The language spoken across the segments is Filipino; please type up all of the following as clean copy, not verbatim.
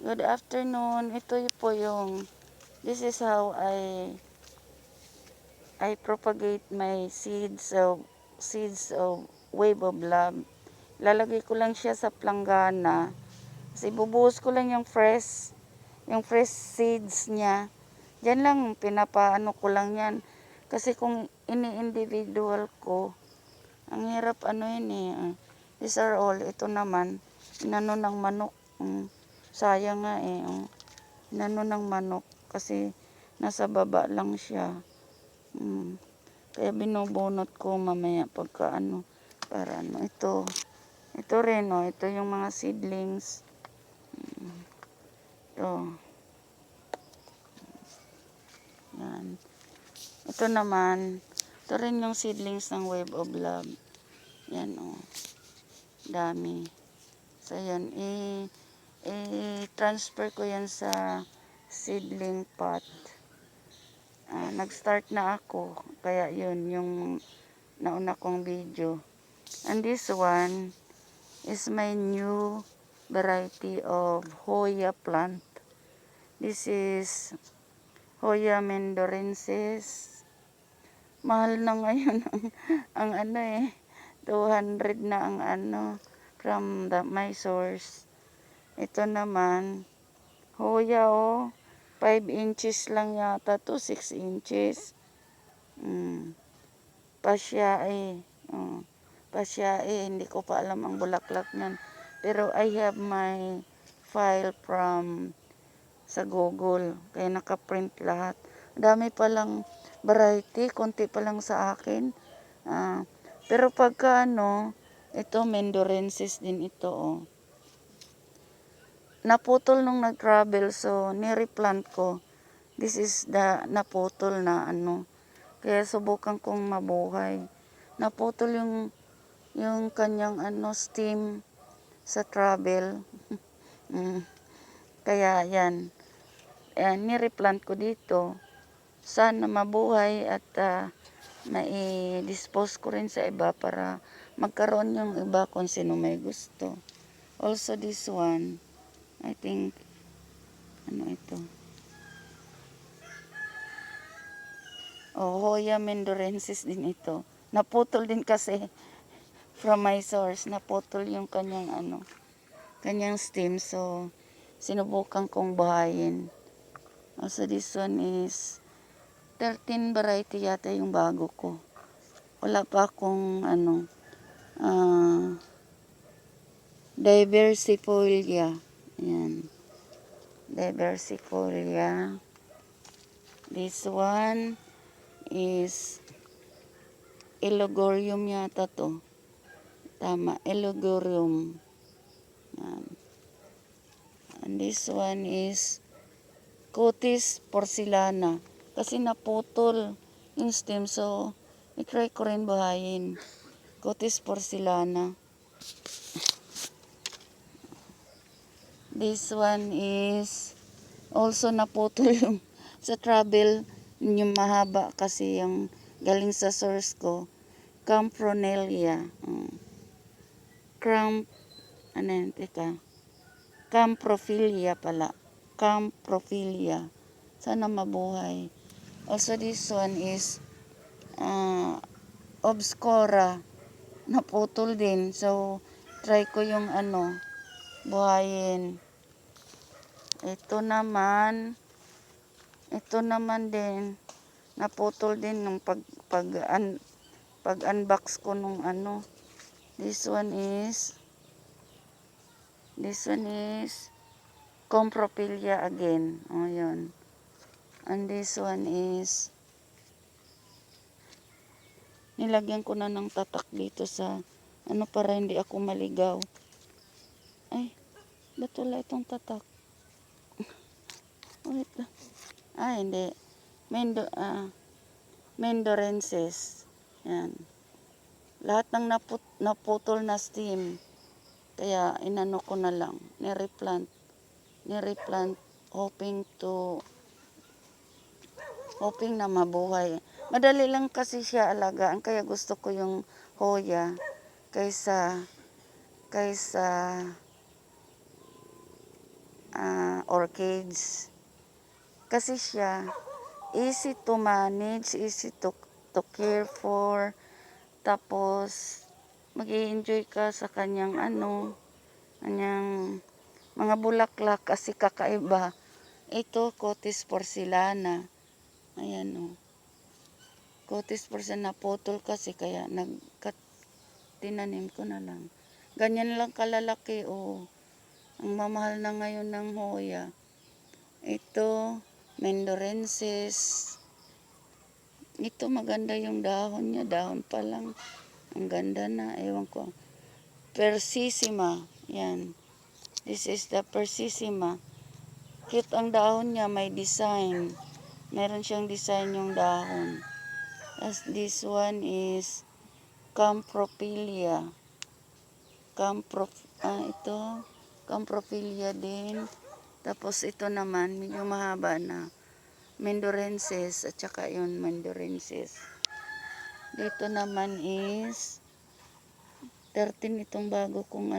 Good afternoon. Ito po this is how I propagate my seeds of wave of love. Lalagay ko lang siya sa planggana. Kasi bubuhos ko lang yung fresh seeds niya. Diyan lang, pinapaano ko lang yan. Kasi kung ini-individual ko, ang hirap yun eh. These are all. Ito naman, inano ng manok. Sayang nga eh. Inano ng manok. Kasi nasa baba lang siya. Kaya binubunot ko mamaya pagka para ito rin ito yung mga seedlings. Yan. Ito naman, ito rin yung seedlings ng Wave of Love. Yan dami. So yan, i-transfer ko yan sa seedling pot. Nag-start na ako, kaya yun yung nauna kong video. And this one is my new variety of Hoya plant. This is Hoya mendorensis. Mahal na ngayon ang 200 na ang from my source. Ito naman, Hoya 5 inches lang yata to, 6 inches. Pasyae. Hindi ko pa alam ang bulaklak niyan. Pero I have my file from sa Google. Kaya nakaprint lahat. Dami palang variety. Konti pa lang sa akin. Pero pagka ito mendorensis din ito Naputol nung nag-travel. So, nireplant ko. This is the naputol na Kaya subukan kong mabuhay. Naputol yung kanyang stem sa travel. Kaya yan. Nireplant ko dito. Sana mabuhay at mai-dispose ko rin sa iba para magkaroon yung iba kung sino may gusto. Also this one, I think, ito? Hoya mendorensis din ito. Naputol din kasi from my source. Naputol yung kanyang stem. So, sinubukan kong buhayin. Also, this one is 13 variety yata yung bago ko. Wala pa akong diversifolia. Yan. Diversifolia. This one is Elogorium yata to. Tama, Elogorium. Yan. And this one is Cutis porcellana. Kasi naputol yung stem. So, i-try ko rin buhayin. Cutis porcellana. This one is also naputol yung sa travel. Yung mahaba kasi yung galing sa source ko. Campronelia. Camprophilia pala. Camprophilia. Sana mabuhay. Also this one is obscura. Naputol din. So, try ko yung buhayin. Ito naman din. Naputol din nung pag-unbox ko nung This one is Comprophilia again. Yun. And this one is nilagyan ko na ng tatak dito sa para hindi ako maligaw. Ay, ba't wala itong tatak? Wait lang. Hindi. Mendorensis. Yan. Lahat ng naputol na stem. Kaya inano ko na lang. Nireplant. Hoping na mabuhay. Madali lang kasi siya alagaan. Kaya gusto ko yung Hoya. Kaysa orchids. Kasi siya, easy to manage, easy to care for. Tapos, mag-i-enjoy ka sa kanyang kanyang mga bulaklak kasi kakaiba. Ito, Cottis porcelana. Ayan o. Cottis porcelana, naputol kasi kaya tinanim ko na lang. Ganyan lang kalalaki o. Ang mamahal na ngayon ng Hoya. Ito, Mendorensis. Ito maganda yung dahon niya. Dahon pa lang. Ang ganda na. Ewan ko. Persissima. Yan. This is the Persissima. Cute ang dahon niya. May design. Meron siyang design yung dahon. As this one is Camprophylla. Ito. Camprophylla din. Tapos ito naman, medyo mahaba na. Mendorensis. At saka yun, Mendorensis. Dito naman is 13 itong bago kong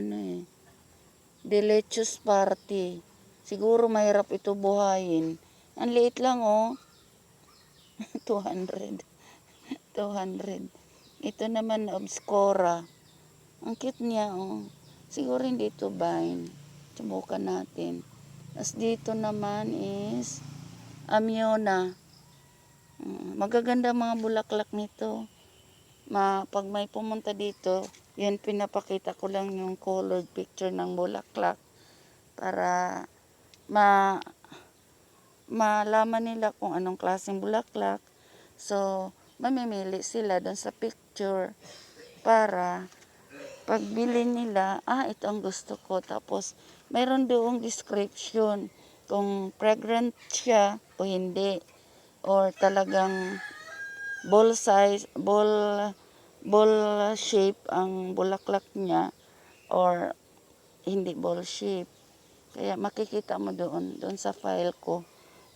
Delicious Party. Siguro mahirap ito buhayin. Ang liit lang 200. 200. Ito naman Obscura. Ang cute niya Siguro hindi ito vine. Subukan natin. Tapos dito naman is Amiona. Magaganda mga bulaklak nito. Pag may pumunta dito, yan pinapakita ko lang yung colored picture ng bulaklak para malaman nila kung anong klaseng bulaklak. So, mamimili sila doon sa picture para pagbili nila, ito ang gusto ko. Tapos, mayroon doong description kung fragrant siya o hindi. Or talagang ball shape ang bulaklak niya or hindi ball shape. Kaya makikita mo doon sa file ko.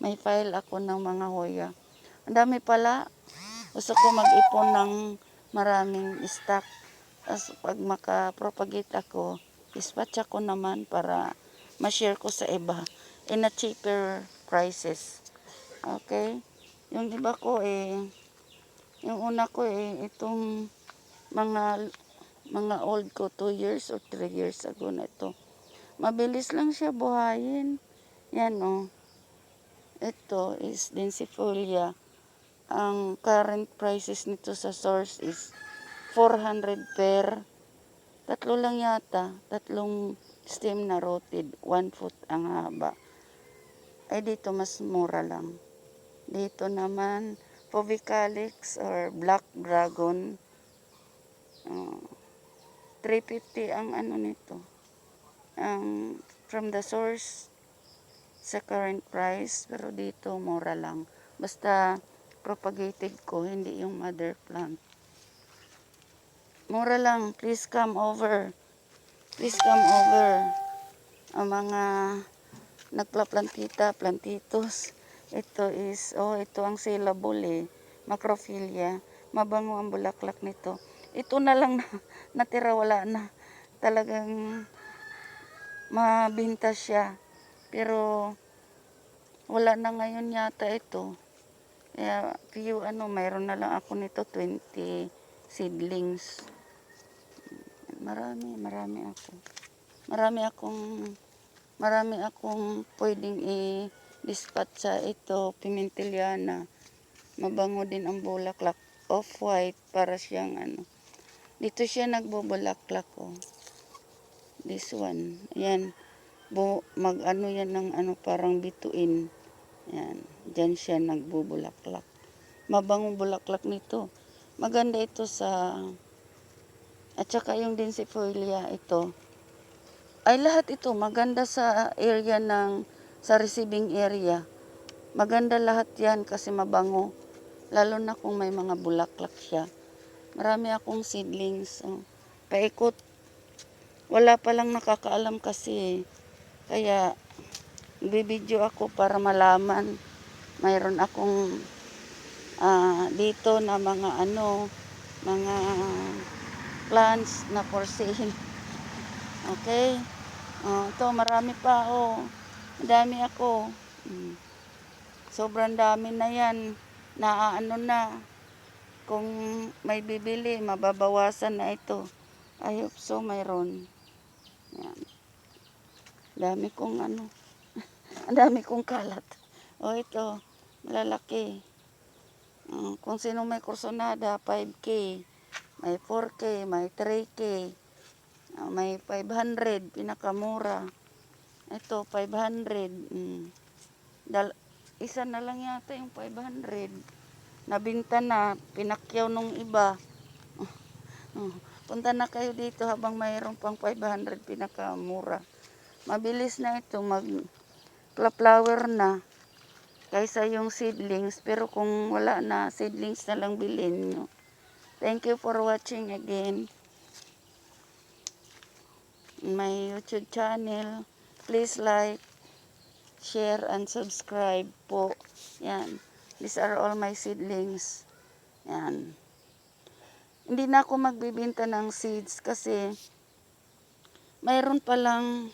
May file ako ng mga Hoya. Ang dami pala. Gusto ko mag-ipon ng maraming stock. As pag makapropagate ako, dispatch ako naman para ma-share ko sa iba in a cheaper prices. Okay? Yung iba ko yung una ko itong mga old ko 2 years or 3 years ago na ito. Mabilis lang siya buhayin. Yan Ito is Densifolia. Ang current prices nito sa source is 400 per. Tatlo lang yata. Tatlong stem na rooted. 1 foot ang haba. Dito mas mura lang. Dito naman, Fovicalix or Black Dragon. 350 ang nito. From the source sa current price. Pero dito, mura lang. Basta propagated ko, hindi yung mother plant. Mura lang. Please come over. Please come over. Ang mga plantitos. Ito is, ito ang saleable Macrophylla. Mabango ang bulaklak nito. Ito na lang natira, wala na. Talagang mabinta siya. Pero wala na ngayon yata ito. Kaya mayroon na lang ako nito 20 seedlings. Marami ako. Marami akong pwedeng i-dispatch sa ito, Pimentelliana. Mabango din ang bulaklak. Off-white para siyang Dito siya nagbubulaklak This one. Ayan. Yan ng parang bituin. Ayan. Diyan siya nagbubulaklak. Mabangong bulaklak nito. Maganda ito at saka yung Densifolia ito. Lahat ito maganda sa sa receiving area. Maganda lahat yan kasi mabango. Lalo na kung may mga bulaklak siya. Marami akong seedlings. Paikot. Wala palang nakakaalam kasi. Kaya, bibidyo ako para malaman. Mayroon akong dito na mga mga plants na for sale. Okay? Ito, marami pa Madami ako. Mm. Sobrang dami na yan. Naaano na. Kung may bibili, mababawasan na ito. I hope so, mayroon. Yan. Dami kong ano. Ang dami kong kalat. O ito, malalaki. Kung sino may kursonada, 5K. May 4K, may 3K. May 500, pinakamura. Ito, 500. Isa na lang yata yung 500. Nabinta na, pinakyaw nung iba. Punta na kayo dito habang mayroon pang 500, pinakamura. Mabilis na ito, mag-flower na kaysa yung seedlings. Pero kung wala na, seedlings na lang bilhin nyo. Thank you for watching again my YouTube channel. Please like, share, and subscribe po. Yan. These are all my seedlings. Yan. Hindi na ako magbibenta ng seeds kasi mayroon palang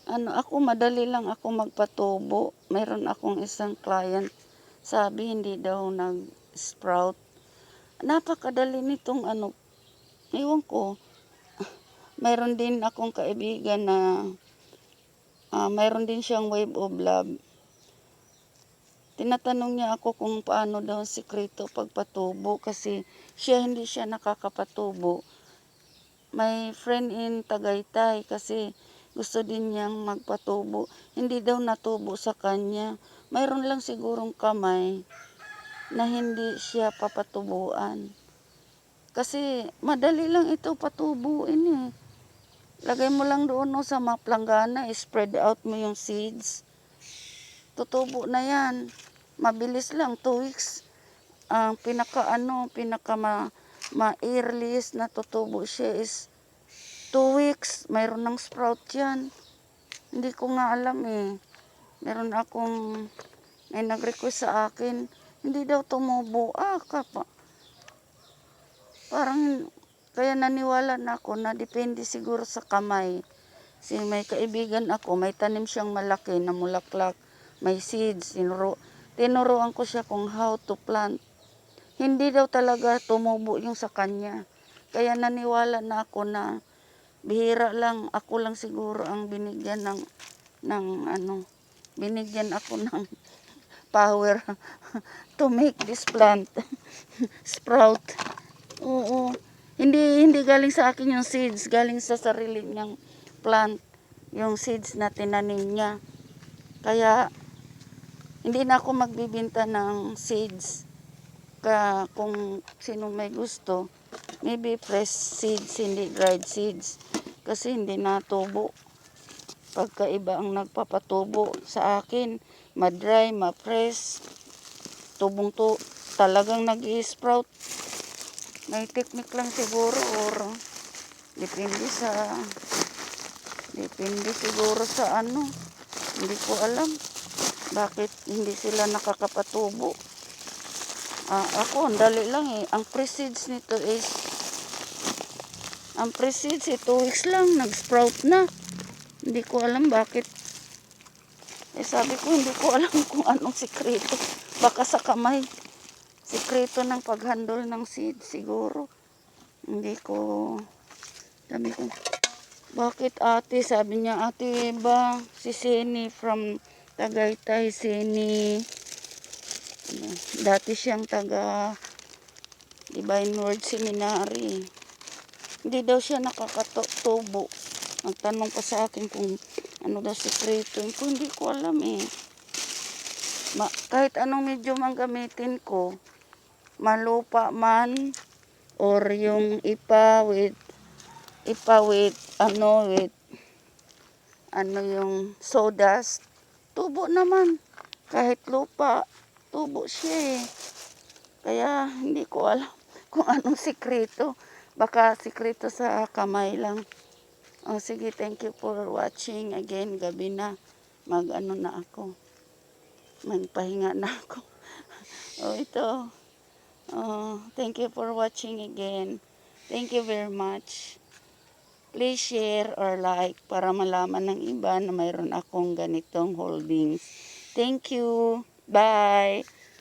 ako madali lang ako magpatubo. Mayroon akong isang client, sabi hindi daw nag-sprout. Napakadali nitong ewan ko. Mayroon din akong kaibigan na mayroon din siyang wave of love. Tinatanong niya ako kung paano daw sikreto pagpatubo kasi hindi siya nakakapatubo. May friend in Tagaytay kasi gusto din niyang magpatubo. Hindi daw natubo sa kanya. Mayroon lang sigurong kamay na hindi siya papatubuan. Kasi madali lang ito patubuin eh. Lagay mo lang doon sa mga planggana, spread out mo yung seeds. Tutubo na yan. Mabilis lang, 2 weeks. Ang pinaka ma-earliest na tutubo siya is 2 weeks. Mayroon ng sprout yan. Hindi ko nga alam eh. May nag-request sa akin. Hindi daw tumubo. Parang kaya naniwala na ako na depende siguro sa kamay. May kaibigan ako, may tanim siyang malaki na mulaklak, may seeds. Tinuruan ko siya kung how to plant. Hindi daw talaga tumubo yung sa kanya. Kaya naniwala na ako na bihira lang, ako lang siguro ang binigyan binigyan ako ng power to make this plant sprout. Oo. Hindi galing sa akin yung seeds, galing sa sarili niyang plant, yung seeds na tinanim niya. Kaya hindi na ako magbibenta ng seeds. Kung sino may gusto, maybe fresh seeds, hindi dried seeds. Kasi hindi natubo. Pagkaiba ang nagpapatubo sa akin, ma-dry, ma-fresh, talagang nag-i-sprout. May technique lang siguro or depende siguro sa hindi ko alam bakit hindi sila nakakapatubo. Ako, ang dali lang eh. Ang pre-seeds nito is 2 weeks lang, nag-sprout na. Hindi ko alam bakit. Sabi ko, hindi ko alam kung anong sikreto. Baka sa kamay. Sikreto ng paghandle ng seed siguro. Sabi ko, bakit ate? Sabi niya, ate ba? Si Seni from Tagaytay, Seni. Dati siyang taga Divine Word Seminary. Hindi daw siya nakakatubo. Nagtanong pa sa akin kung ano daw sikreto. Hindi ko alam eh. Kahit anong medium ang gamitin ko, malupa man or yung ipa with yung sawdust, tubo naman. Kahit lupa, tubo siya eh. Kaya hindi ko alam kung anong sikreto. Baka sikreto sa kamay lang. Sige, thank you for watching. Again, gabi na. Na ako. Magpahinga na ako. Ito. Thank you for watching again. Thank you very much. please share or like para malaman ng iba na mayroon akong ganitong holdings. Thank you. Bye.